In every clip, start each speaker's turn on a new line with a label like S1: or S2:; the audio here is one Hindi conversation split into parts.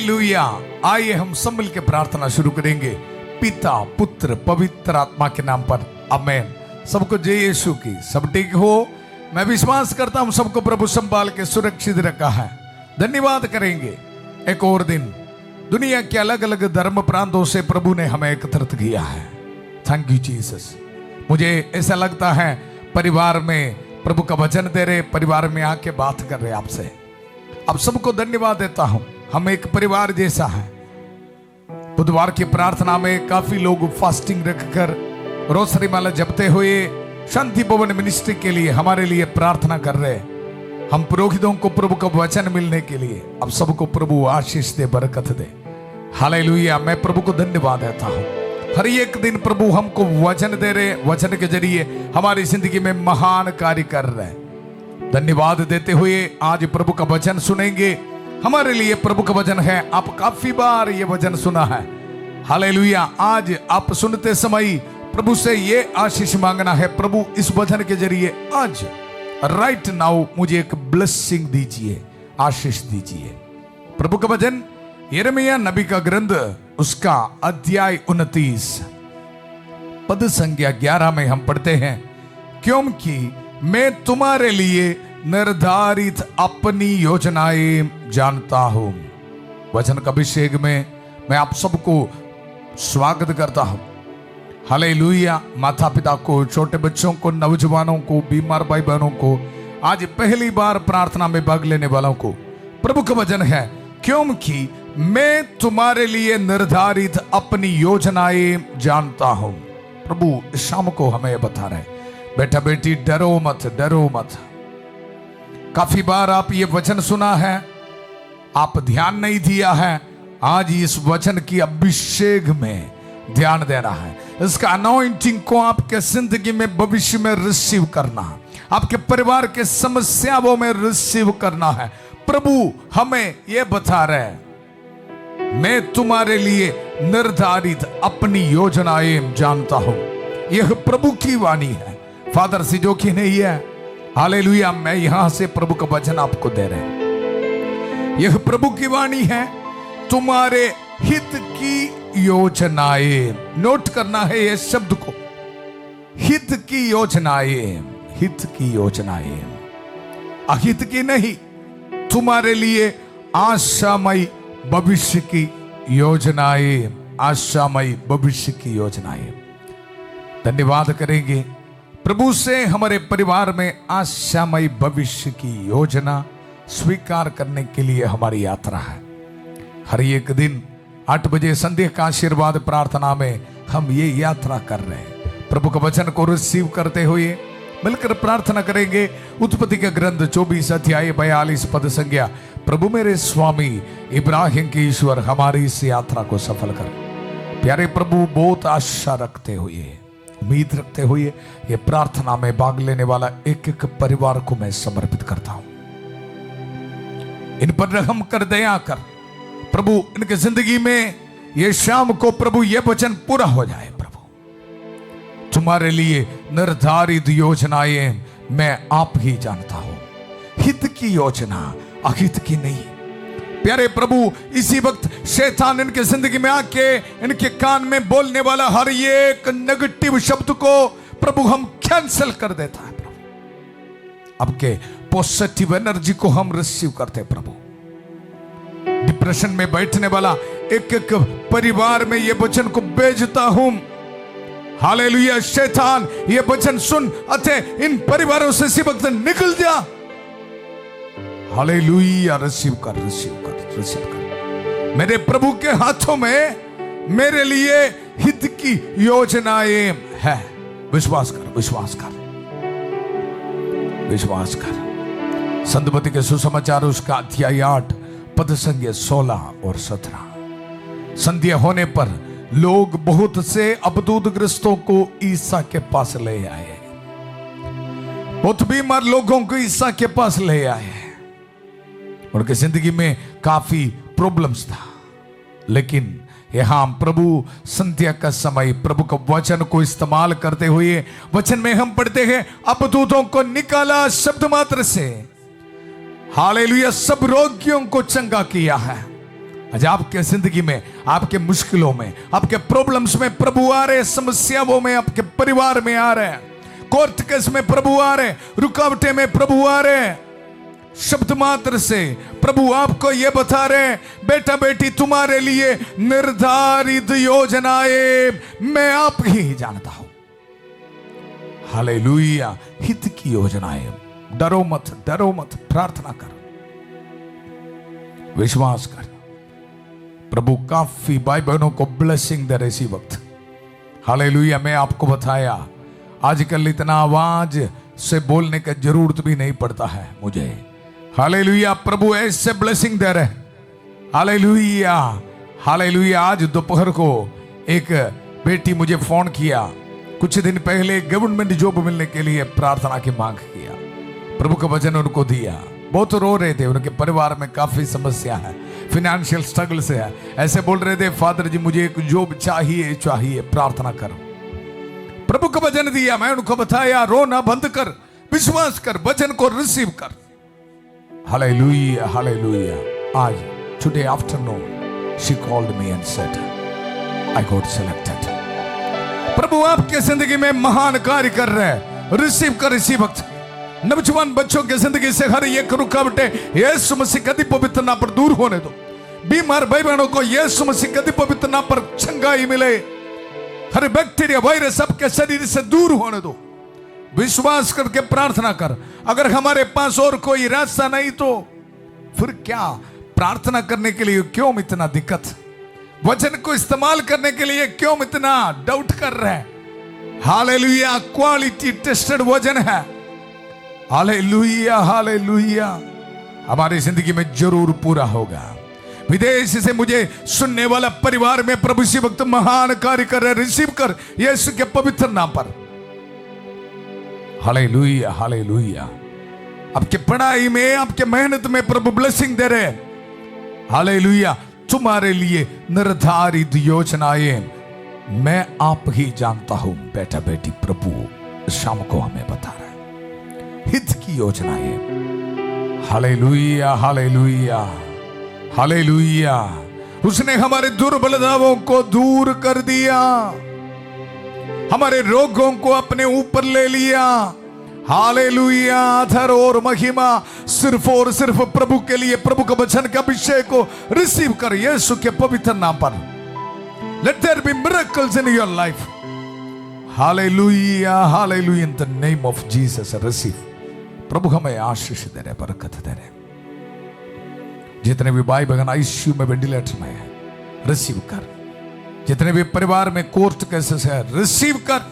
S1: हालेलुया। आइए हम सब मिलकर प्रार्थना शुरू करेंगे पिता पुत्र पवित्र आत्मा के नाम पर, आमेन। सबको जय यीशु की। सब ठीक हो? मैं विश्वास करता हूं सबको प्रभु संभाल के सुरक्षित रखा है। धन्यवाद करेंगे। एक और दिन दुनिया के अलग अलग धर्म प्रांतों से प्रभु ने हमें एकत्रित किया है। Thank you Jesus. मुझे ऐसा लगता है परिवार में प्रभु का वचन दे रहे, परिवार में आके बात कर रहे आपसे। अब सबको धन्यवाद देता हूं। हम एक परिवार जैसा है। बुधवार की प्रार्थना में काफी लोग फास्टिंग रखकर रोसरी माला जपते हुए शांति भवन मिनिस्ट्री के लिए हमारे लिए प्रार्थना कर रहे हैं। हम पुरोहितों को प्रभु का वचन मिलने के लिए अब सबको प्रभु आशीष दे, बरकत दे। हालेलुया। मैं प्रभु को धन्यवाद देता हूं। हर एक दिन प्रभु हमको वचन दे रहे, वचन के जरिए हमारी जिंदगी में महान कार्य कर रहे हैं। धन्यवाद देते हुए आज प्रभु का वचन सुनेंगे। हमारे लिए प्रभु का वचन है। आप काफी बार ये वचन सुना है। हालेलुया। आज आप सुनते समय प्रभु से ये आशीष मांगना है, प्रभु इस वचन के जरिए आज राइट नाउ मुझे एक ब्लेसिंग दीजिए, आशीष दीजिए। प्रभु का वचन यिर्मयाह नबी का ग्रंथ, उसका अध्याय 29 पद संख्या 11 में हम पढ़ते हैं, क्योंकि मैं तुम्हारे लिए निर्धारित अपनी योजनाएं जानता हूं। वचन का अभिषेक में मैं आप सबको स्वागत करता हूं। हालेलुया। माता पिता को, छोटे बच्चों को, नौजवानों को, बीमार भाई बहनों को, आज पहली बार प्रार्थना में भाग लेने वालों को प्रभु का वचन है, क्योंकि मैं तुम्हारे लिए निर्धारित अपनी योजनाएं जानता हूं। प्रभु शाम को हमें बता रहे, बेटा बेटी डरो मत, डरो मत। काफी बार आप ये वचन सुना है, आप ध्यान नहीं दिया है। आज इस वचन की अभिषेक में ध्यान देना है। इसका अनॉइंटिंग को आपके जिंदगी में भविष्य में रिसीव करना है, आपके परिवार के समस्याओं में रिसीव करना है। प्रभु हमें यह बता रहे हैं, मैं तुम्हारे लिए निर्धारित अपनी योजनाएं जानता हूं। यह प्रभु की वाणी है, फादर से जो कि नहीं है। हालेलुया। मैं यहां से प्रभु का वचन आपको दे रहे हैं। यह प्रभु की वाणी है, तुम्हारे हित की योजनाएं। नोट करना है ये शब्द को, हित की योजनाएं, हित की योजनाएं, अहित की नहीं, तुम्हारे लिए आशामय भविष्य की योजनाएं, आशामय भविष्य की योजनाएं। धन्यवाद करेंगे प्रभु से। हमारे परिवार में आशामय भविष्य की योजना स्वीकार करने के लिए हमारी यात्रा है। हर एक दिन 8 बजे संध्या का आशीर्वाद प्रार्थना में हम ये यात्रा कर रहे हैं। प्रभु के वचन को रिसीव करते हुए मिलकर प्रार्थना करेंगे। उत्पत्ति के ग्रंथ 24 अध्याय 42 पद संज्ञा, प्रभु मेरे स्वामी इब्राहिम के ईश्वर हमारी इस यात्रा को सफल कर। प्यारे प्रभु, बहुत आशा रखते हुए, उम्मीद रखते हुए ये प्रार्थना में भाग लेने वाला एक एक परिवार को मैं समर्पित करता हूं। इन पर रहम कर, दया कर प्रभु। इनके जिंदगी में ये शाम को प्रभु ये वचन पूरा हो जाए। प्रभु तुम्हारे लिए निर्धारित योजनाएं मैं आप ही जानता हूं, हित की योजना, अहित की नहीं। प्यारे प्रभु, इसी वक्त शैतान इनके जिंदगी में आके इनके कान में बोलने वाला हर एक नेगेटिव शब्द को प्रभु हम कैंसिल कर देता है। प्रभु आपके पॉजिटिव एनर्जी को हम रिसीव करते हैं। प्रभु डिप्रेशन में बैठने वाला एक एक परिवार में ये वचन को भेजता हूं। हालेलुया। शैतान ये वचन सुन, अतः इन परिवारों से इसी वक्त निकल जा। हालेलुया। रिसीव कर, रिसीव कर, रिसीव कर। मेरे प्रभु के हाथों में मेरे लिए हित की योजनाएं है। विश्वास कर, विश्वास कर, विश्वास कर। संतपति के सुसमाचार उसका अध्याय 8 पद संख्या 16 और 17। संध्या होने पर लोग बहुत से अबदूदग्रस्तों को ईसा के पास ले आए। बहुत बीमार लोगों को ईसा के पास ले आए। उनकी जिंदगी में काफी प्रॉब्लम्स था, लेकिन यहां प्रभु संध्या का समय प्रभु का वचन को इस्तेमाल करते हुए वचन में हम पढ़ते हैं, अबदूतों को निकाला शब्द मात्र से। हालेलुया। सब रोगियों को चंगा किया है, आज आपके जिंदगी में, आपके मुश्किलों में, आपके प्रॉब्लम्स में प्रभु आ रहे, समस्याओं में आपके परिवार में आ रहे, कोर्ट केस में प्रभु आ रहे, रुकावटें में प्रभु आ रहे। शब्द मात्र से प्रभु आपको यह बता रहे, बेटा बेटी तुम्हारे लिए निर्धारित योजनाएं मैं आप ही जानता हूं। हालेलुया। हित की योजनाएं। डरो मत, डरो मत, प्रार्थना कर, विश्वास कर। प्रभु काफी भाई बहनों को ब्लेसिंग दे रहे इसी वक्त। हालेलुया। मैं आपको बताया आजकल इतना आवाज से बोलने का जरूरत भी नहीं पड़ता है मुझे। हालेलुया। प्रभु ऐसे ब्लेसिंग दे रहे। Hallelujah, hallelujah. आज दोपहर को एक बेटी मुझे फोन किया, कुछ दिन पहले गवर्नमेंट जॉब मिलने के लिए प्रार्थना की मांग किया, प्रभु का वचन उनको दिया। बहुत रो रहे थे, उनके परिवार में काफी समस्या है, फाइनेंशियल स्ट्रगल से है। ऐसे बोल रहे थे, फादर जी मुझे एक जॉब चाहिए, चाहिए, प्रार्थना करो। प्रभु का वचन दिया, मैं उनको बताया रोना बंद कर, विश्वास कर, वचन को रिसीव कर। Hallelujah, hallelujah. आज today afternoon she called me and said I got selected. प्रभु आपके जिंदगी में महान कार्य कर रहे हैं, रिसीव कर इसी वक्त। नौजवान बच्चों की जिंदगी से हर एक रुकावटें यीशु मसीह के पवित्र नाम पर दूर होने दो। बीमार भाई बहनों को यीशु मसीह के पवित्र नाम पर चंगाई मिले। हर बैक्टीरिया वायरस सबके शरीर से दूर होने दो। विश्वास करके प्रार्थना कर। अगर हमारे पास और कोई रास्ता नहीं तो फिर क्या, प्रार्थना करने के लिए क्यों इतना दिक्कत, वचन को इस्तेमाल करने के लिए क्यों इतना डाउट कर रहे हैं। हालेलुया। क्वालिटी टेस्टेड वचन है। Hallelujah, hallelujah. हमारी जिंदगी में जरूर पूरा होगा। विदेश से मुझे सुनने वाला परिवार में प्रभु इसी वक्त महान कार्य कर रहे, रिसीव कर यीशु के पवित्र नाम पर। Hallelujah, hallelujah. आपके पढ़ाई में, आपके मेहनत में प्रभु ब्लेसिंग दे रहे। हालेलुया। तुम्हारे लिए निर्धारित योजनाएं मैं आप ही जानता हूं बेटा बेटी, प्रभु शाम को हमें बता रहा है हित की योजनाएं। Hallelujah, hallelujah, hallelujah. उसने हमारे दुर्बलताओं को दूर कर दिया, हमारे रोगों को अपने ऊपर ले लिया। हालेलुया। आदर और महिमा सिर्फ और सिर्फ प्रभु के लिए। प्रभु के वचन के अभिषेक को रिसीव कर यीशु के पवित्र नाम पर। Let there be miracles in your life. Hallelujah, hallelujah. In the name of Jesus receive. प्रभु हमें आशीष दे रहे, बरकत दे रहे। जितने भी भाई बहन आईसीयू में, वेंटिलेटर में है, रिसीव कर। जितने भी परिवार में कोर्ट केसेस है, रिसीव कर।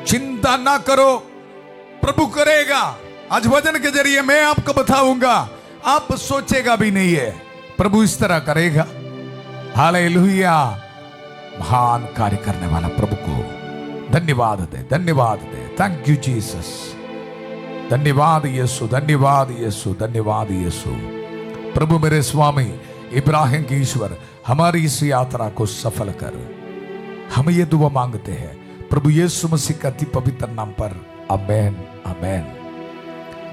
S1: चिंता ना करो, प्रभु करेगा। आज वचन के जरिए मैं आपको बताऊंगा, आप सोचेगा भी नहीं है, प्रभु इस तरह करेगा। हालेलुया। महान कार्य करने वाला प्रभु को धन्यवाद दे, धन्यवाद दे। Thank you Jesus. धन्यवाद यीशु, धन्यवाद यीशु, धन्यवाद यीशु। प्रभु मेरे स्वामी इब्राहिम के ईश्वर, हमारी इस यात्रा को सफल कर। हम ये दुआ मांगते हैं प्रभु यीशु मसीह का अति पवित्र नाम पर। आमेन, आमेन।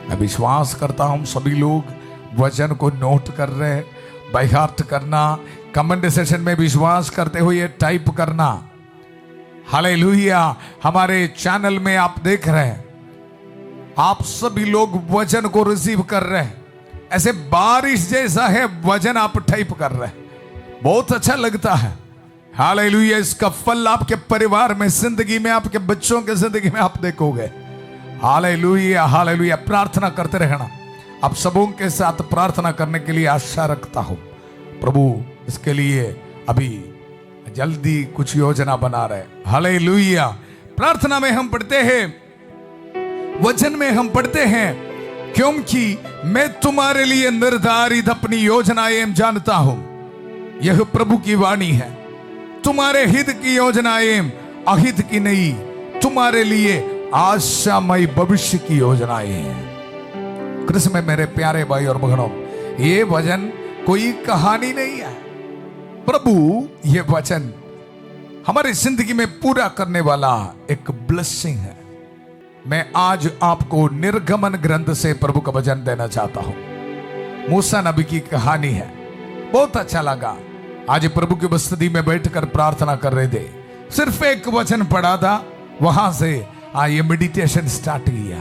S1: मैं विश्वास करता हूं सभी लोग वचन को नोट कर रहे, बाय हार्ट करना, कमेंट सेशन में विश्वास करते हुए टाइप करना। हालेलुया। हमारे चैनल में आप देख रहे हैं, आप सभी लोग वचन को रिसीव कर रहे हैं। ऐसे बारिश जैसा है वचन आप टाइप कर रहे हैं, बहुत अच्छा लगता है। हालेलुया। इसका फल आपके परिवार में, जिंदगी में, आपके बच्चों के जिंदगी में आप देखोगे। Hallelujah, hallelujah. प्रार्थना करते रहना। आप सबों के साथ प्रार्थना करने के लिए आशा रखता हूं। प्रभु इसके लिए अभी जल्दी कुछ योजना बना रहे। हालेलुया। प्रार्थना में हम पढ़ते हैं, वचन में हम पढ़ते हैं, क्योंकि मैं तुम्हारे लिए निर्धारित अपनी योजनाएं जानता हूं। यह प्रभु की वाणी है। तुम्हारे हित की योजनाएं अहित की नहीं, तुम्हारे लिए आशामय भविष्य की योजनाएं हैं। कृष्ण में मेरे प्यारे भाई और बहनों, ये वचन कोई कहानी नहीं है। प्रभु ये वचन हमारी जिंदगी में पूरा करने वाला एक ब्लेसिंग है। मैं आज आपको निर्गमन ग्रंथ से प्रभु का वचन देना चाहता हूं। मूसा नबी की कहानी है। बहुत अच्छा लगा। आज प्रभु की बस्ती में बैठकर प्रार्थना कर रहे थे, सिर्फ एक वचन पढ़ा था, वहां से ये मेडिटेशन स्टार्ट किया,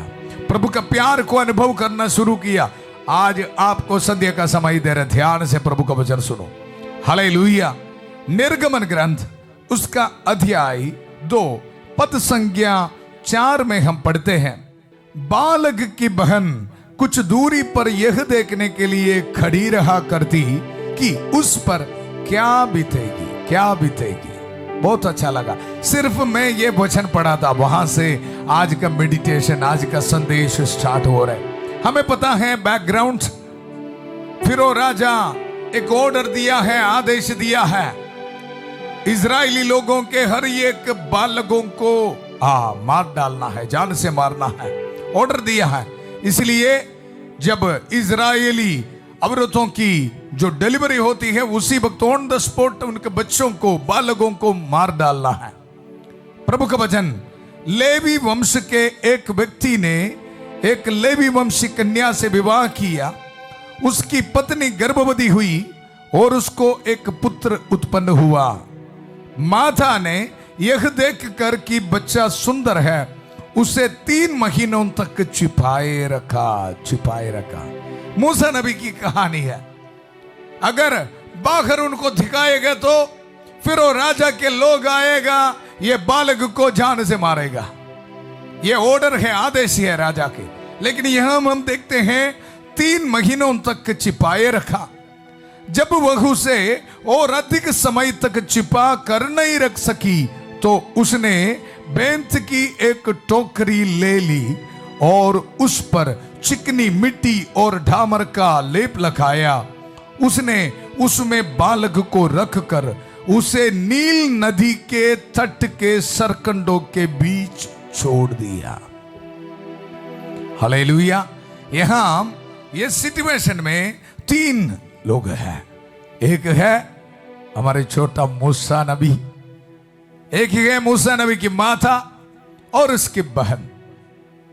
S1: प्रभु का प्यार को अनुभव करना शुरू किया। आज आपको संध्या का समय दे रहे, ध्यान से प्रभु का वचन सुनो। हालेलुया। निर्गमन ग्रंथ उसका अध्याय 2 पद संज्ञा 4 में हम पढ़ते हैं, बालक की बहन कुछ दूरी पर यह देखने के लिए खड़ी रहा करती कि उस पर क्या बीतेगी, क्या बीतेगी। बहुत अच्छा लगा। सिर्फ मैं ये वचन पढ़ा था, वहां से आज का मेडिटेशन, आज का संदेश स्टार्ट हो रहा है। हमें पता है बैकग्राउंड, फिरो राजा एक ऑर्डर दिया है, आदेश दिया है, इजरायली लोगों के हर एक बालकों को मार डालना है, जान से मारना है, ऑर्डर दिया है। इसलिए जब इजरायली औरतों की जो डिलीवरी होती है, उसी वक्त ऑन द स्पॉट उनके बच्चों को, बालकों को मार डालना है। प्रभु का वचन, लेवी वंश के एक व्यक्ति ने एक लेवी वंशी कन्या से विवाह किया, उसकी पत्नी गर्भवती हुई और उसको एक पुत्र उत्पन्न हुआ। माता ने यह देखकर कि बच्चा सुंदर है, उसे 3 महीनों तक छिपाए रखा। मूसा नबी की कहानी है। अगर बाहर उनको दिखाएगा तो फिर वो राजा के लोग आएगा, ये बालक को जान से मारेगा। ये ऑर्डर है, आदेश है राजा के। लेकिन यहां हम देखते हैं 3 महीनों तक छिपाए रखा। जब वह उसे और अधिक समय तक छिपा कर नहीं रख सकी तो उसने बेंत की एक टोकरी ले ली और उस पर चिकनी मिट्टी और ढामर का लेप लगाया। उसने उसमें बालक को रखकर उसे नील नदी के तट के सरकंडों के बीच छोड़ दिया। हालेलुया। यहां ये सिचुएशन में 3 लोग हैं। एक है हमारे छोटा मूसा नबी, एक है मूसा नबी की माता और उसकी बहन।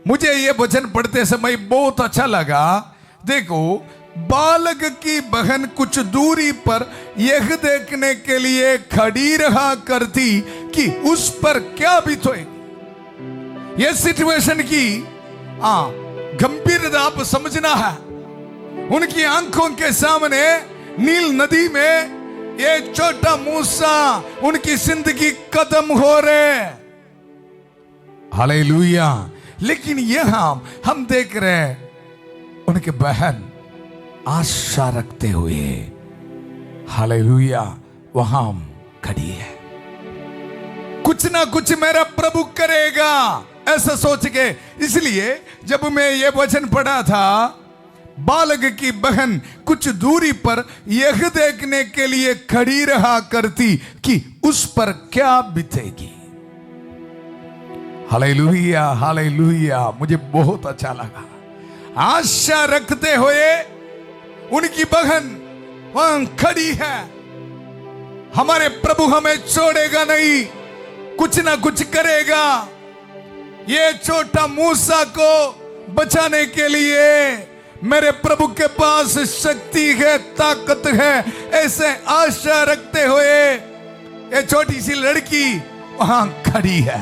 S1: मुझे ये वचन पढ़ते समय बहुत अच्छा लगा। देखो, बालक की बहन कुछ दूरी पर यह देखने के लिए खड़ी रहा करती कि उस पर क्या बीतेगी। यह सिचुएशन की गंभीरता आप समझना है। उनकी आंखों के सामने नील नदी में ये छोटा मूसा, उनकी जिंदगी खत्म हो रहे। हालेलुया। लेकिन यहां हम देख रहे हैं उनकी बहन आशा रखते हुए, हालेलुया, वहां खड़ी है। कुछ ना कुछ मेरा प्रभु करेगा, ऐसा सोच के। इसलिए जब मैं ये वचन पढ़ा था, बालक की बहन कुछ दूरी पर यह देखने के लिए खड़ी रहा करती कि उस पर क्या बीतेगी। Hallelujah, hallelujah. मुझे बहुत अच्छा लगा। आशा रखते हुए उनकी बहन वहां खड़ी है। हमारे प्रभु हमें छोड़ेगा नहीं, कुछ ना कुछ करेगा। ये छोटा मूसा को बचाने के लिए मेरे प्रभु के पास शक्ति है, ताकत है। ऐसे आशा रखते हुए ये छोटी सी लड़की वहां खड़ी है।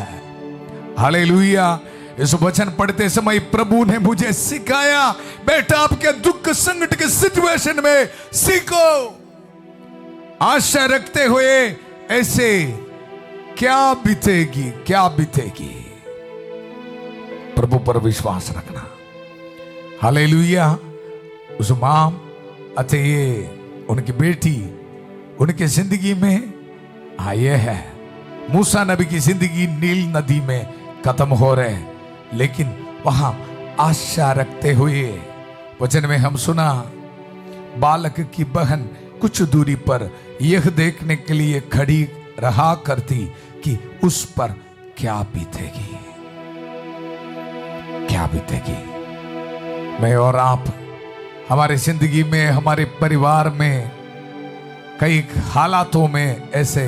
S1: हालेलुया। इस वचन पढ़ते समय प्रभु ने मुझे सिखाया, बेटा आपके दुख संकट के सिचुएशन में सीखो आशा रखते हुए ऐसे क्या बीतेगी, क्या बीतेगी। प्रभु पर विश्वास रखना। हालेलुया। उस मां अते ये उनकी बेटी उनके जिंदगी में आए है। मूसा नबी की जिंदगी नील नदी में खत्म हो रहे, लेकिन वहां आशा रखते हुए वचन में हम सुना, बालक की बहन कुछ दूरी पर यह देखने के लिए खड़ी रहा करती कि उस पर क्या बीतेगी, क्या बीतेगी। मैं और आप हमारे जिंदगी में, हमारे परिवार में, कई हालातों में, ऐसे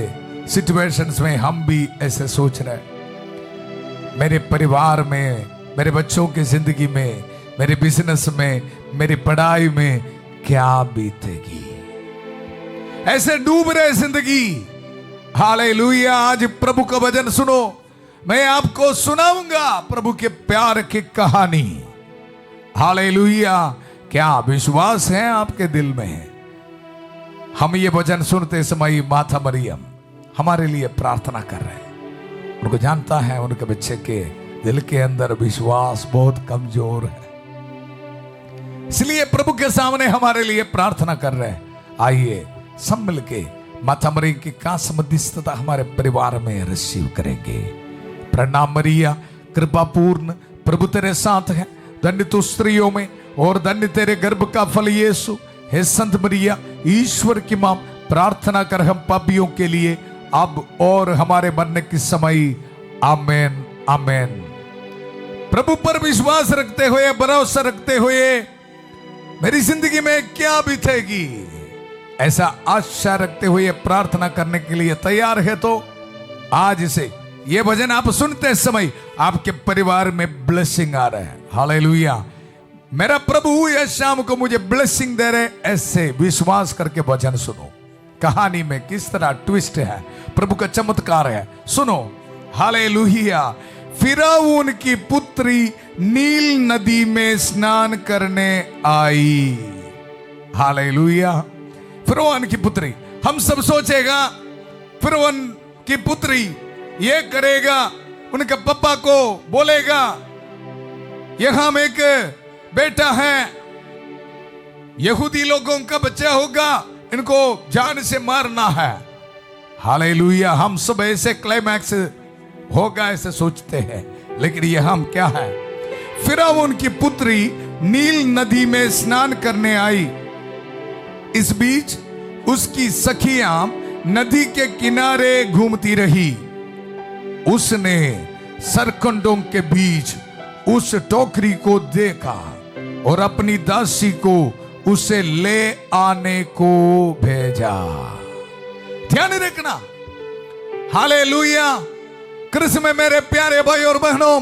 S1: सिचुएशंस में हम भी ऐसे सोच रहे, मेरे परिवार में, मेरे बच्चों की जिंदगी में, मेरे बिजनेस में, मेरी पढ़ाई में क्या बीतेगी। ऐसे डूब रहे जिंदगी। हालेलुया। आज प्रभु का वचन सुनो, मैं आपको सुनाऊंगा प्रभु के प्यार की कहानी। हालेलुया। क्या विश्वास है आपके दिल में? हम ये वचन सुनते समय माता मरियम हमारे लिए प्रार्थना कर रहे हैं। उनको जानता है उनके बच्चे के दिल के अंदर विश्वास बहुत कमजोर है, इसलिए प्रभु के सामने हमारे लिए प्रार्थना कर रहे हैं। आइए सब मिलके माता मरियम की कास मध्यस्थता हमारे परिवार में रिसीव करेंगे। प्रणाम मरिया, कृपा पूर्ण, प्रभु तेरे साथ है, धन्य तू स्त्रियों में और धन्य तेरे गर्भ का फल यीशु। हे संत मरिया, ईश्वर की मां, प्रार्थना कर हम पापियों के लिए अब और हमारे मरने के समय। आमेन आमेन। प्रभु पर विश्वास रखते हुए, भरोसा रखते हुए मेरी जिंदगी में क्या बीतेगी, ऐसा आशा रखते हुए प्रार्थना करने के लिए तैयार है तो आज से ये भजन आप सुनते समय आपके परिवार में ब्लेसिंग आ रहा है। हालेलुया। मेरा प्रभु यह शाम को मुझे ब्लेसिंग दे रहे, ऐसे विश्वास करके भजन सुनो। कहानी में किस तरह ट्विस्ट है, प्रभु का चमत्कार है, सुनो। हालेलुया। फिरौन की पुत्री नील नदी में स्नान करने आई। हालेलुया। फिरौन की पुत्री, हम सब सोचेगा फिरौन की पुत्री ये करेगा, उनके पापा को बोलेगा यहां में एक बेटा है, यहूदी लोगों का बच्चा होगा, इनको जान से मारना है। हालेलुया। हम सब ऐसे क्लाइमैक्स होगा ऐसे सोचते हैं, लेकिन यह हम क्या है, फिरौन की पुत्री नील नदी में स्नान करने आई। इस बीच उसकी सखियां नदी के किनारे घूमती रही। उसने सरकंडों के बीच उस टोकरी को देखा और अपनी दासी को उसे ले आने को भेजा। ध्यान रखना। हालेलुया। कृष्ण में मेरे प्यारे भाई और बहनों,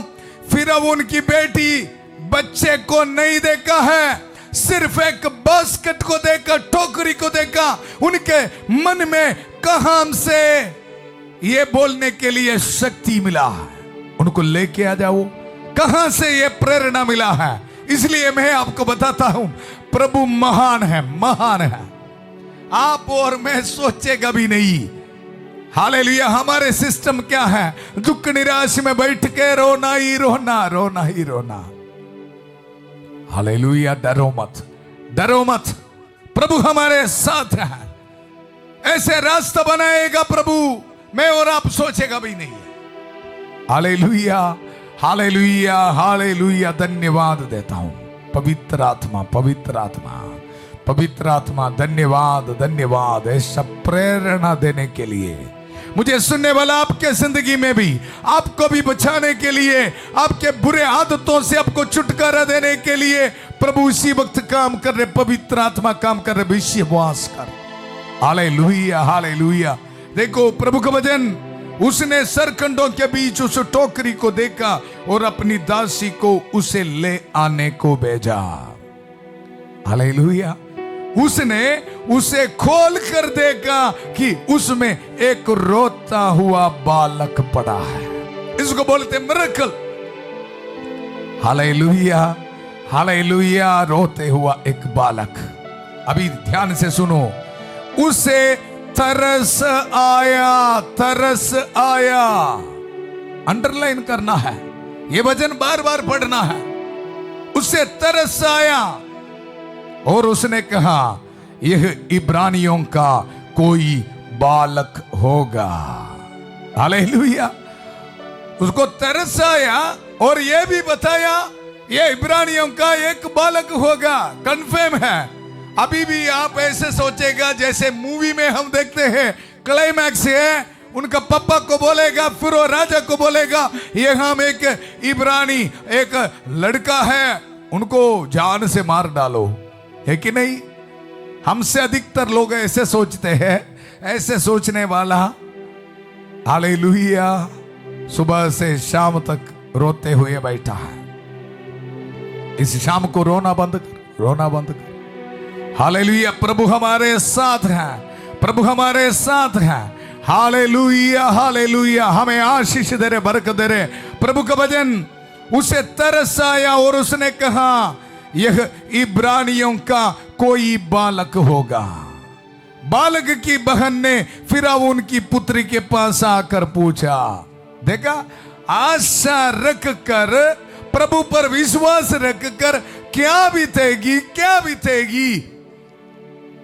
S1: फिरौन की बेटी बच्चे को नहीं देखा है, सिर्फ एक बास्केट को देखा, टोकरी को देखा। उनके मन में कहां से ये बोलने के लिए शक्ति मिला है, उनको लेके आ जाओ, कहां से ये प्रेरणा मिला है। इसलिए मैं आपको बताता हूं, प्रभु महान है, महान है। आप और मैं सोचेगा भी नहीं। हालेलुया। हमारे सिस्टम क्या है, दुख निराश में बैठ के रोना ही रोना, रोना ही रोना। हालेलुया। डरो मत, डरो मत, प्रभु हमारे साथ है। ऐसे रास्ता बनाएगा प्रभु, मैं और आप सोचेगा भी नहीं। Hallelujah, hallelujah, hallelujah. धन्यवाद देता हूं पवित्र आत्मा, पवित्र आत्मा, पवित्र आत्मा। धन्यवाद, धन्यवाद ऐसा प्रेरणा देने के लिए। मुझे सुनने वाला आपके जिंदगी में भी, आपको भी बचाने के लिए, आपके बुरे आदतों से आपको छुटकारा देने के लिए प्रभु इसी वक्त काम कर रहे, पवित्र आत्मा काम कर रहे। विश्वास कर। Hallelujah, hallelujah. देखो प्रभु का वचन, उसने सरकंडों के बीच उस टोकरी को देखा और अपनी दासी को उसे ले आने को भेजा। हालेलुया। उसने उसे खोल कर देखा कि उसमें एक रोता हुआ बालक पड़ा है। इसको बोलते मिरेकल। Hallelujah, hallelujah. रोते हुआ एक बालक। अभी ध्यान से सुनो। उसे तरस आया, तरस आया। अंडरलाइन करना है, यह वचन बार बार पढ़ना है। उसे तरस आया और उसने कहा यह इब्रानियों का कोई बालक होगा। हालेलुया। उसको तरस आया और यह भी बताया यह इब्रानियों का एक बालक होगा। कन्फर्म है। अभी भी आप ऐसे सोचेगा जैसे मूवी में हम देखते हैं, क्लाइमैक्स है, उनका पापा को बोलेगा, फिर वो राजा को बोलेगा यहां में एक इब्रानी एक लड़का है, उनको जान से मार डालो, है कि नहीं? हमसे अधिकतर लोग ऐसे सोचते हैं। ऐसे सोचने वाला हालेलुया सुबह से शाम तक रोते हुए बैठा है। इस शाम को रोना बंद कर, रोना बंद कर। हालेलुया। प्रभु हमारे साथ है, प्रभु हमारे साथ है। हालेलुया हालेलुया, हमें आशीष दे रहे, बरकत दे रहे। प्रभु का वचन उसे तरस आया और उसने कहा यह इब्रानियों का कोई बालक होगा। बालक की बहन ने फिरौन की पुत्री के पास आकर पूछा, देखा, आशा रख कर, प्रभु पर विश्वास रख कर क्या बीतेगी, क्या बीतेगी।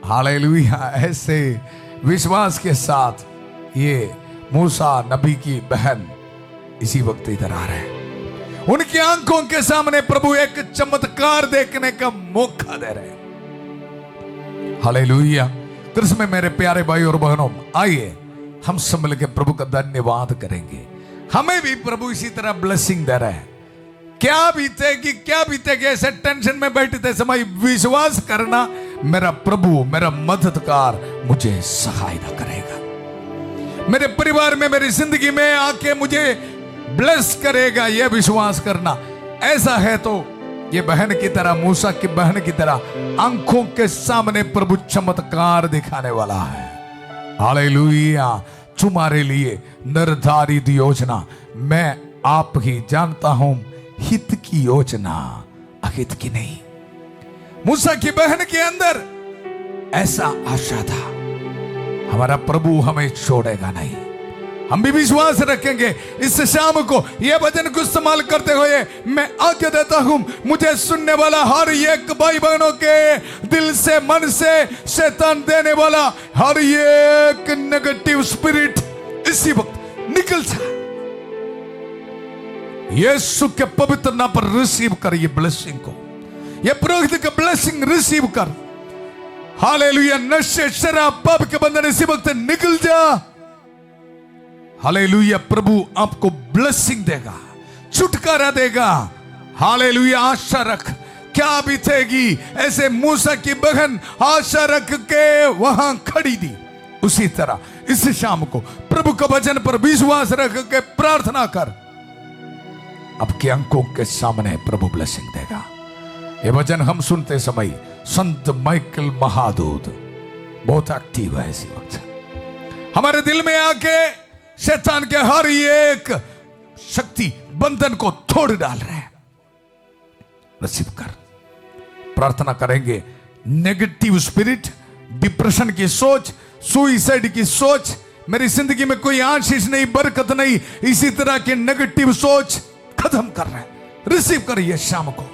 S1: हालेलुया, ऐसे विश्वास के साथ ये मूसा नबी की बहन इसी वक्त इधर आ रहे हैं। उनकी आंखों के सामने प्रभु एक चमत्कार देखने का मौका दे रहे हैं। हालेलुया। कृष्ण में मेरे प्यारे भाई और बहनों, आइए हम सब मिलकर प्रभु का धन्यवाद करेंगे। हमें भी प्रभु इसी तरह ब्लेसिंग दे रहे हैं। क्या बीतेगी, क्या बीतेगी, ऐसे टेंशन में बैठते समय विश्वास करना, मेरा प्रभु, मेरा मददगार मुझे सहायता करेगा, मेरे परिवार में, मेरी जिंदगी में आके मुझे ब्लेस करेगा, यह विश्वास करना। ऐसा है तो ये बहन की तरह, मूसा की बहन की तरह आंखों के सामने प्रभु चमत्कार दिखाने वाला है। हालेलुया। तुम्हारे लिए निर्धारित योजना, मैं आप ही जानता हूं, हित की योजना, अहित की नहीं। मूसा की बहन के अंदर ऐसा आशा था, हमारा प्रभु हमें छोड़ेगा नहीं। हम भी विश्वास रखेंगे। इस शाम को यह वचन को इस्तेमाल करते हुए मैं आज्ञा देता हूं, मुझे सुनने वाला हर एक भाई बहनों के दिल से, मन से शैतान देने वाला हर एक नेगेटिव स्पिरिट इसी वक्त निकल जाए। यीशु के पवित्र नाम पर रिसीव कर ये ब्लेसिंग को, ये पुरोहित का ब्लेसिंग रिसीव कर। हालेलुया। नशे, शराब, पाप के बंधन इसी वक्त निकल जा। हालेलुया। प्रभु आपको ब्लेसिंग देगा, छुटकारा देगा। हालेलुया। आशा रख, क्या बीतेगी। ऐसे मूसा की बहन आशा रख के वहां खड़ी थी, उसी तरह इस शाम को प्रभु के वचन पर विश्वास रख के प्रार्थना कर, आपकी आंखों के सामने प्रभु ब्लेसिंग देगा। ये वचन हम सुनते समय संत माइकल महादूत बहुत एक्टिव है इसी वक्त, हमारे दिल में आके शैतान के हर एक शक्ति बंधन को तोड़ डाल रहे हैं। रिसीव कर, प्रार्थना करेंगे। नेगेटिव स्पिरिट, डिप्रेशन की सोच, सुइसाइड की सोच, मेरी जिंदगी में कोई आशीष नहीं, बरकत नहीं, इसी तरह की नेगेटिव सोच खत्म कर रहे हैं। रिसीव करिए शाम को,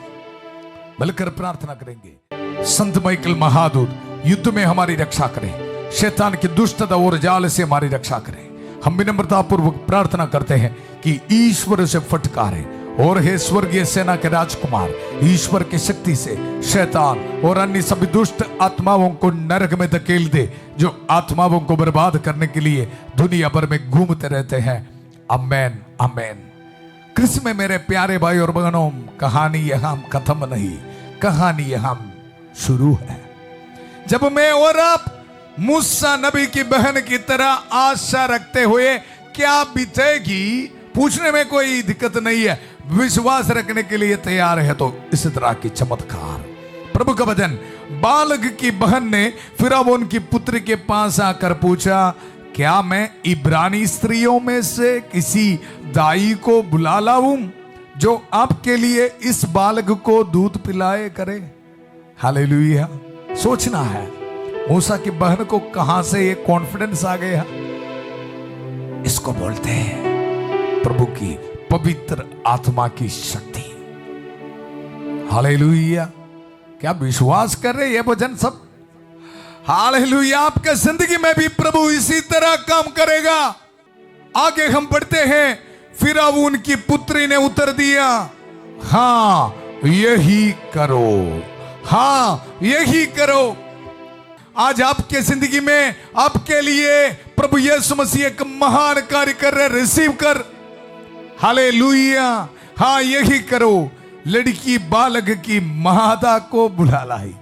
S1: मिलकर प्रार्थना करेंगे। संत माइकल महादूत युद्ध में हमारी रक्षा करें, शैतान की दुष्टता और जाल से हमारी रक्षा करें। हम विनम्रता पूर्वक प्रार्थना करते हैं कि ईश्वर से फटकारे और हे स्वर्गीय सेना के राजकुमार, ईश्वर की शक्ति से शैतान और अन्य सभी दुष्ट आत्माओं को नरक में धकेल दे, जो आत्माओं को बर्बाद करने के लिए दुनिया भर में घूमते रहते हैं। आमेन आमेन। कृष्ण में मेरे प्यारे भाई और बहनों, कहानी यहां खत्म नहीं, कहानी यहां शुरू है। जब मैं और आप मूसा नबी की बहन की तरह आशा रखते हुए क्या बीतेगी पूछने में कोई दिक्कत नहीं है, विश्वास रखने के लिए तैयार है तो इस तरह की चमत्कार। प्रभु का वचन, बालक की बहन ने फिरौन की पुत्री के पास आकर पूछा, क्या मैं इब्रानी स्त्रियों में से किसी दाई को बुला लाऊं जो आपके लिए इस बालक को दूध पिलाए करे। हालेलुया। सोचना है मूसा की बहन को कहां से ये कॉन्फिडेंस आ गया। इसको बोलते हैं प्रभु की पवित्र आत्मा की शक्ति। हालेलुया। क्या विश्वास कर रहे ये वचन सब? हालेलुया। आपके जिंदगी में भी प्रभु इसी तरह काम करेगा। आगे हम बढ़ते हैं। फिरौन की पुत्री ने उत्तर दिया, हां यही करो, हां यही करो। आज आपके जिंदगी में आपके लिए प्रभु यीशु मसीह एक महान कार्य कर रहे। रिसीव कर। हालेलुया। हां यही करो। लड़की बालक की माता को बुला लाई।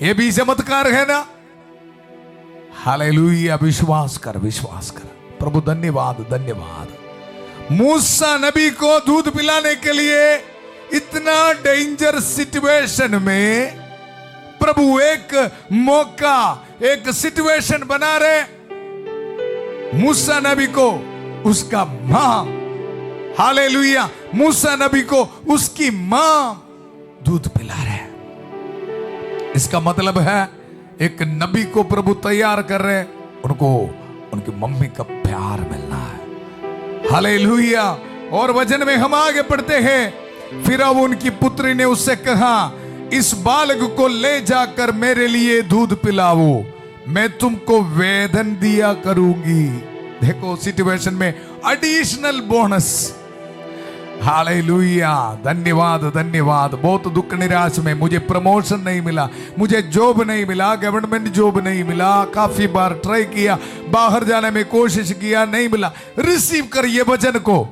S1: ये भी चमत्कार है ना। हालेलुया। विश्वास कर, विश्वास कर। प्रभु धन्यवाद, धन्यवाद। मूसा नबी को दूध पिलाने के लिए इतना डेंजर सिचुएशन में प्रभु एक मौका, एक सिचुएशन बना रहे। मूसा नबी को उसका मां, हालेलुया, मूसा नबी को उसकी मां दूध पिला रहे। इसका मतलब है एक नबी को प्रभु तैयार कर रहे, उनको उनकी मम्मी का प्यार मिलना है। हालेलुया। और वचन में हम आगे पढ़ते हैं, फिर अब उनकी पुत्री ने उससे कहा, इस बालक को ले जाकर मेरे लिए दूध पिलाओ, मैं तुमको वेदन दिया करूंगी। देखो सिचुएशन में एडिशनल बोनस। हालेलुया। धन्यवाद धन्यवाद। बहुत दुख निराश में, मुझे प्रमोशन नहीं मिला, मुझे जॉब नहीं मिला, गवर्नमेंट जॉब नहीं मिला, काफी बार ट्राई किया, बाहर जाने में कोशिश किया, नहीं मिला। रिसीव कर ये वचन को।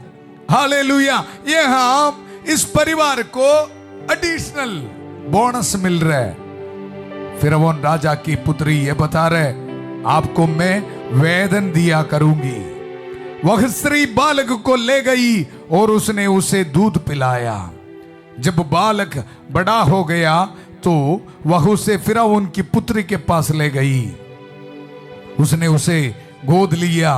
S1: हालेलुया। ये हम इस परिवार को एडिशनल बोनस मिल रहा है। फिरौन राजा की पुत्री ये बता रहे, आपको मैं वेदन दिया करूंगी। वह स्त्री बालक को ले गई और उसने उसे दूध पिलाया। जब बालक बड़ा हो गया तो वह उसे फिरौन की पुत्री के पास ले गई। उसने उसे गोद लिया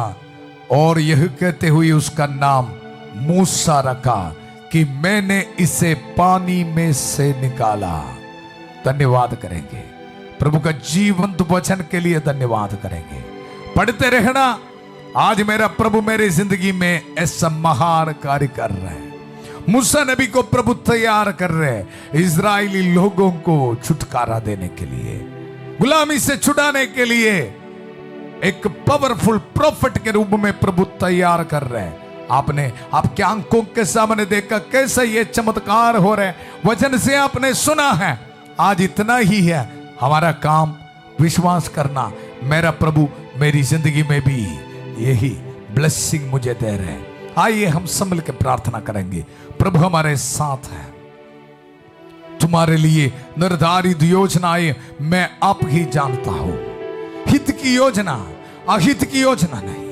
S1: और यह कहते हुए उसका नाम मूसा रखा कि मैंने इसे पानी में से निकाला। धन्यवाद करेंगे प्रभु का जीवंत वचन के लिए, धन्यवाद करेंगे। पढ़ते रहना। आज मेरा प्रभु मेरी जिंदगी में ऐसा महान कार्य कर रहे हैं। मूसा नबी को प्रभु तैयार कर रहे हैं इजरायली लोगों को छुटकारा देने के लिए, गुलामी से छुड़ाने के लिए। एक पावरफुल प्रॉफिट के रूप में प्रभु तैयार कर रहे हैं। आपने आपके आंखों के सामने देखा कैसे ये चमत्कार हो रहे हैं, वचन से आपने सुना है। आज इतना ही है हमारा काम, विश्वास करना, मेरा प्रभु मेरी जिंदगी में भी यही ब्लेसिंग मुझे दे रहे हैं। आइए हम संभल के प्रार्थना करेंगे। प्रभु हमारे साथ है, तुम्हारे लिए निर्धारित योजनाएं मैं आप ही जानता हूं। हित की योजना, अहित की योजना नहीं।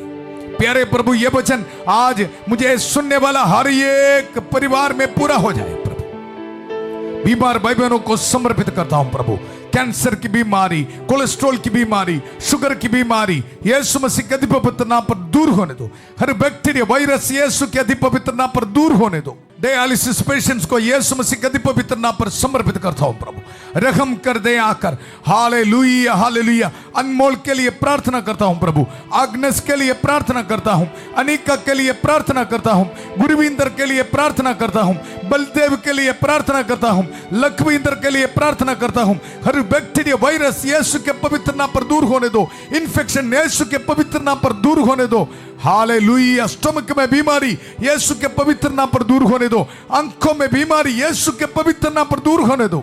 S1: प्यारे प्रभु ये वचन आज मुझे सुनने वाला हर एक परिवार में पूरा हो जाए। प्रभु बीमार भाई बहनों को समर्पित करता हूं प्रभु। कैंसर की बीमारी, कोलेस्ट्रॉल की बीमारी, शुगर की बीमारी यीशु मसीह के अति पवित्र नाम पर दूर होने दो। हर बैक्टीरिया, वायरस यीशु के अति पवित्र नाम पर दूर होने दो। डायलिसिस पेशेंट्स को यीशु मसीह के अति पवित्र नाम पर समर्पित करता हूं प्रभु। रहम कर दे आकर। Hallelujah hallelujah. अनमोल के लिए प्रार्थना करता हूं प्रभु। आग्नेस के लिए प्रार्थना करता हूं। अनिका के लिए प्रार्थना करता हूं। गुरविंदर के लिए प्रार्थना करता हूं। बलदेव के लिए प्रार्थना करता हूं। लखविंदर के लिए प्रार्थना करता हूं। हर बैक्टीरिया, वायरस यीशु के पवित्र नाम पर दूर होने दो। इन्फेक्शन यीशु के पवित्र नाम पर दूर होने दो। हालेलुया। स्टमक में बीमारी यीशु के पवित्र नाम पर दूर होने दो। आंखों में बीमारी यीशु के पवित्र नाम पर दूर होने दो।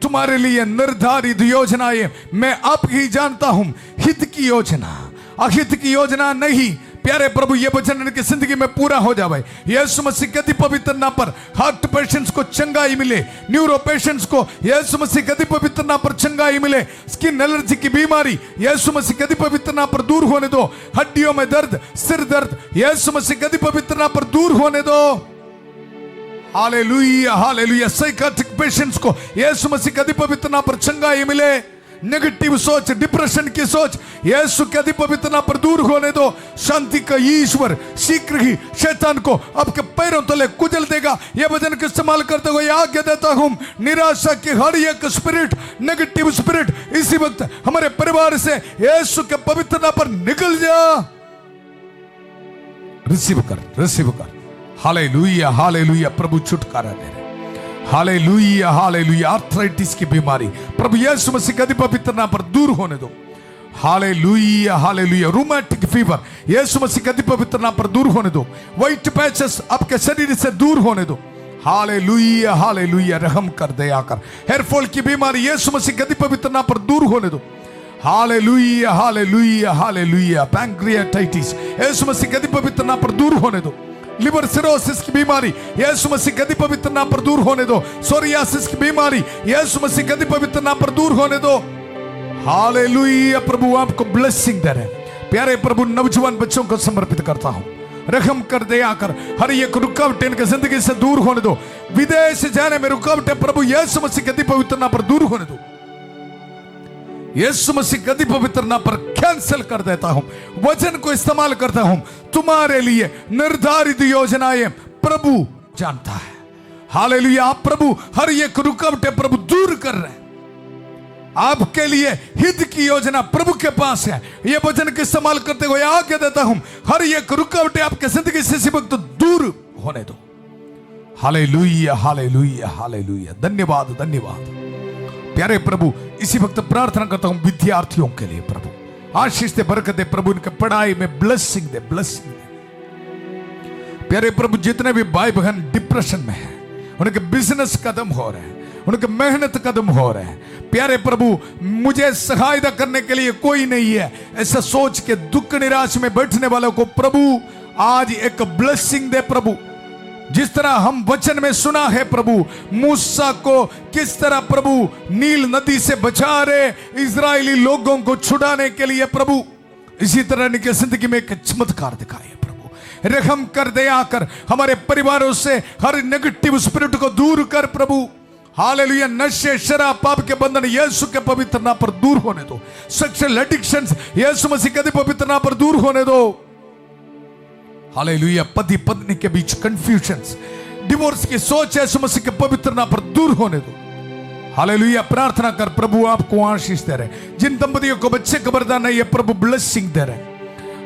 S1: तुम्हारे लिए निर्धारित योजनाएं मैं आप ही जानता हूं। हित की योजना, अहित की योजना नहीं। प्यारे प्रभु ये वचन इनकी जिंदगी में पूरा हो जाए। यीशु मसीह के अति पवित्र नाम पर हार्ट पेशेंट्स को चंगाई मिले। न्यूरो पेशेंट्स को यीशु मसीह के अति पवित्र नाम पर चंगाई मिले। स्किन एलर्जी की बीमारी यीशु मसीह के अति पवित्र नाम पर दूर होने दो। हड्डियों में दर्द, सिर दर्द यीशु मसीह के अति पवित्र नाम पर दूर होने दो। Hallelujah hallelujah. साइकियाट्रिक पेशेंट्स को यीशु मसीह के अति पवित्र नाम पर चंगाई मिले। नेगेटिव सोच, डिप्रेशन की सोच यीशु के अति पवित्र नाम पर दूर होने दो। शांति का ईश्वर शीघ्र ही शैतान को आपके पैरों तले कुचल देगा। यह वचन का इस्तेमाल करते हुए आज्ञा देता हूं, निराशा की हर एक स्पिरिट, नेगेटिव स्पिरिट इसी वक्त हमारे परिवार से यीशु के पवित्र नाम पर निकल जा। रिसीव कर, रिसीव कर। Hallelujah hallelujah. प्रभु छुटकारा दे रहे। Hallelujah hallelujah. आर्थराइटिस की बीमारी प्रभु यीशु मसीह के अति पवित्र नाम पर दूर होने दो। Hallelujah hallelujah. रूमेटिक फीवर यीशु मसीह के अति पवित्र नाम पर दूर होने दो। व्हाइट पैचेस आपके शरीर से दूर होने दो। Hallelujah hallelujah. रहम कर दया कर। हेयर फॉल की बीमारी यीशु मसीह के अति पवित्र नाम पर दूर होने दो। Hallelujah hallelujah hallelujah. पैंक्रियाटाइटिस यीशु मसीह के अति पवित्र नाम पर दूर होने दो। लिवर सिरोसिस की बीमारी यीशु मसीह के अति पवित्र नाम पर दूर होने दो। सोरियासिस की बीमारी यीशु मसीह के अति पवित्र नाम पर दूर होने दो। हालेलुया। प्रभु आपको ब्लेसिंग दे रहे। प्यारे प्रभु नौजवान बच्चों को समर्पित करता हूं। रहम कर दया कर। हर एक रुकावट इनके जिंदगी से दूर होने दो। विदेश जाने में रुकावटें प्रभु यीशु मसीह के अति पवित्र नाम पर दूर होने दो। यीशु मसीह के अति पवित्र नाम पर कैंसिल कर देता हूं, वचन को इस्तेमाल करता हूं। तुम्हारे लिए निर्धारित योजनाएं प्रभु जानता है। हालेलुया। आप प्रभु हर एक रुकावटें प्रभु दूर कर रहे हैं। आपके लिए हित की योजना प्रभु के पास है। यह वचन का इस्तेमाल करते हुए आगे देता हूं, हर एक रुकावटें आपके जिंदगी से इसी वक्त दूर होने दो। Hallelujah, hallelujah, hallelujah. धन्यवाद, धन्यवाद प्यारे प्रभु। इसी वक्त प्रार्थना करता हूं विद्यार्थियों के लिए प्रभु आशीष दे, बरकत दे प्रभु, इनके पढ़ाई में ब्लेसिंग दे, ब्लेसिंग दे। प्यारे प्रभु जितने भी भाई बहन डिप्रेशन में हैं, उनके बिजनेस कदम हो रहे हैं, उनके मेहनत कदम हो रहे हैं। प्यारे प्रभु मुझे सहायता करने के लिए कोई नहीं है, ऐसा सोच के दुख निराश में बैठने वालों को प्रभु आज एक ब्लेसिंग दे प्रभु। जिस तरह हम वचन में सुना है प्रभु, मूसा को किस तरह प्रभु नील नदी से बचा रहे इजरायली लोगों को छुड़ाने के लिए प्रभु, इसी तरह इनकी जिंदगी में एक चमत्कार दिखाए प्रभु। रहम कर, दया कर, हमारे परिवारों से हर नेगेटिव स्पिरिट को दूर कर प्रभु। हालेलुया। नशे, शराब, पाप के बंधन यीशु के पवित्र नाम पर दूर होने दो। सेक्सुअल एडिक्शंस यीशु मसीह के पवित्र नाम पर दूर होने दो। हालेलुया। पति पत्नी के बीच कंफ्यूजन्स, डिवोर्स की सोच यीशु मसीह के पवित्र नाम पर दूर होने दो। हालेलुया। प्रार्थना कर, प्रभु आपको आशीष दे रहे। जिन दंपतियों को बच्चे का वरदान है, ये प्रभु ब्लेसिंग दे रहे।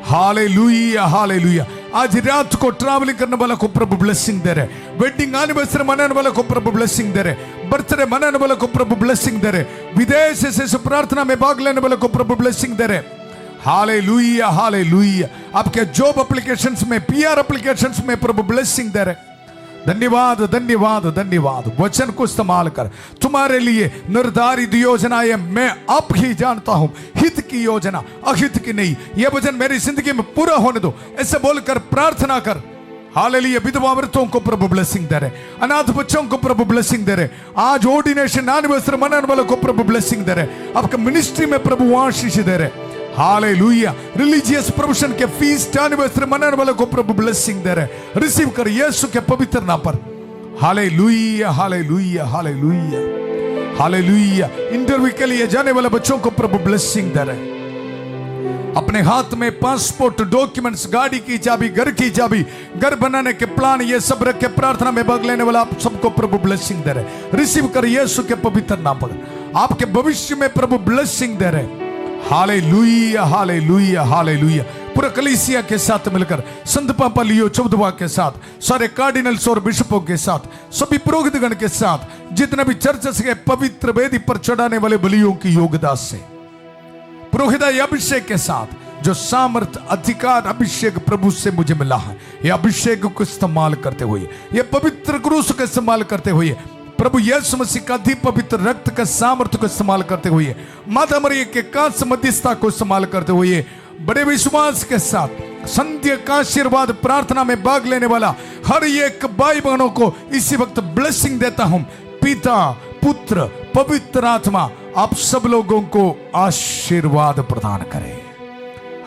S1: Hallelujah, hallelujah. आज रात को ट्रैवलिंग करने वाला को प्रभु ब्लेसिंग दे रहे, वेडिंग एनिवर्सरी मनाने वाला को प्रभु ब्लेसिंग दे रहे, बर्थडे मनाने वाला को प्रभु ब्लेसिंग दे रहे, विदेश से प्रार्थना में भाग लेने वाले को प्रभु ब्लेसिंग दे रहे। Hallelujah, hallelujah. आपके जॉब एप्लीकेशंस में, पीआर एप्लीकेशंस में प्रभु ब्लेसिंग दे रहे। धन्यवाद, धन्यवाद, धन्यवाद। वचन को इस्तेमाल कर, तुम्हारे लिए निर्धारित योजनाएं मैं अब ही जानता हूं, हित की योजना, अहित की नहीं। यह वचन मेरी जिंदगी में पूरा होने दो, ऐसे बोलकर प्रार्थना कर। हालेलुया। विधवा औरतों को प्रभु ब्लेसिंग दे रहे, अनाथ बच्चों को प्रभु ब्लेसिंग दे रहे, आज ऑर्डिनेशन एनिवर्सरी मनाने वालों को प्रभु ब्लेसिंग दे रहे, आपके मिनिस्ट्री में प्रभु आशीष दे रहे। हालेलुया। रिलीजियस प्रोफेशन के फीस्ट एनिवर्सरी मनाने वालों को प्रभु ब्लेसिंग दे रहे। रिसीव कर यीशु के पवित्र नाम पर। Hallelujah, hallelujah, hallelujah, hallelujah. Interview के लिए जाने वाले बच्चों को प्रभु ब्लेसिंग दे रहे। अपने हाथ में पासपोर्ट, डॉक्यूमेंट्स, गाड़ी की चाबी, घर की चाबी, घर बनाने के प्लान, ये सब रख के प्रार्थना में भाग लेने वाला आप सबको प्रभु ब्लेसिंग दे रहे। रिसीव कर यीशु के पवित्र नाम पर। आपके भविष्य में प्रभु ब्लेसिंग दे रहे। Hallelujah, hallelujah, hallelujah. पूरा कलीसिया के साथ मिलकर, संत पापा लियो चौदवा के साथ, सारे कार्डिनल्स और बिशपों के साथ, सभी पुरोहितगण के साथ, जितने भी चर्च के पवित्र वेदी पर चढ़ाने वाले बलियों की योगदान से, पुरोहित अभिषेक के साथ, जो सामर्थ, अधिकार, अभिषेक प्रभु से मुझे मिला है, ये अभिषेक को इस्तेमाल करते हुए, ये पवित्र क्रूस का इस्तेमाल करते हुए, प्रभु यीशु मसीह का अति पवित्र रक्त का सामर्थ्य को इस्तेमाल करते हुए, माता मरियम के कांस मध्यस्थता को इस्तेमाल करते हुए, बड़े विश्वास के साथ संध्या का आशीर्वाद प्रार्थना में भाग लेने वाला हर एक भाई बहनों को इसी वक्त ब्लेसिंग देता हूं। पिता, पुत्र, पवित्र आत्मा आप सब लोगों को आशीर्वाद प्रदान करे।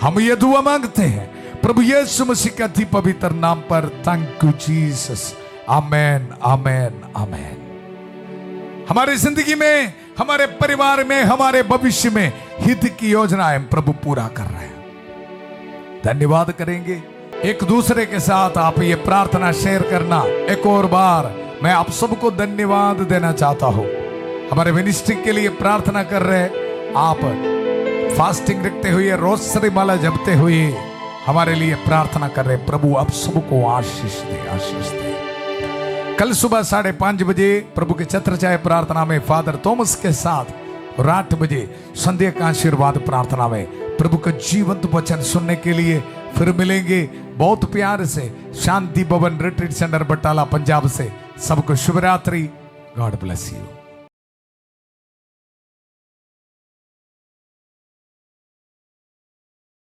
S1: हम ये दुआ मांगते हैं प्रभु यीशु मसीह के अति पवित्र नाम पर। Thank you Jesus. Amen, amen, amen. हमारी जिंदगी में, हमारे परिवार में, हमारे भविष्य में हित की योजनाएं प्रभु पूरा कर रहे हैं। धन्यवाद करेंगे एक दूसरे के साथ। आप ये प्रार्थना शेयर करना। एक और बार मैं आप सबको धन्यवाद देना चाहता हूं। हमारे मिनिस्ट्री के लिए प्रार्थना कर रहे, आप फास्टिंग रखते हुए, रोज़ माला जपते हुए हमारे लिए प्रार्थना कर रहे। प्रभु आप सबको आशीष दे, आशीष दे। कल सुबह 5:30 बजे प्रभु के छत्र छाया प्रार्थना में फादर थॉमस के साथ और 8 बजे संध्या का आशीर्वाद प्रार्थना में प्रभु का जीवंत वचन सुनने के लिए फिर मिलेंगे। बहुत प्यार से शांति भवन रिट्रीट सेंटर बटाला पंजाब से सबको शुभ रात्रि। God bless you.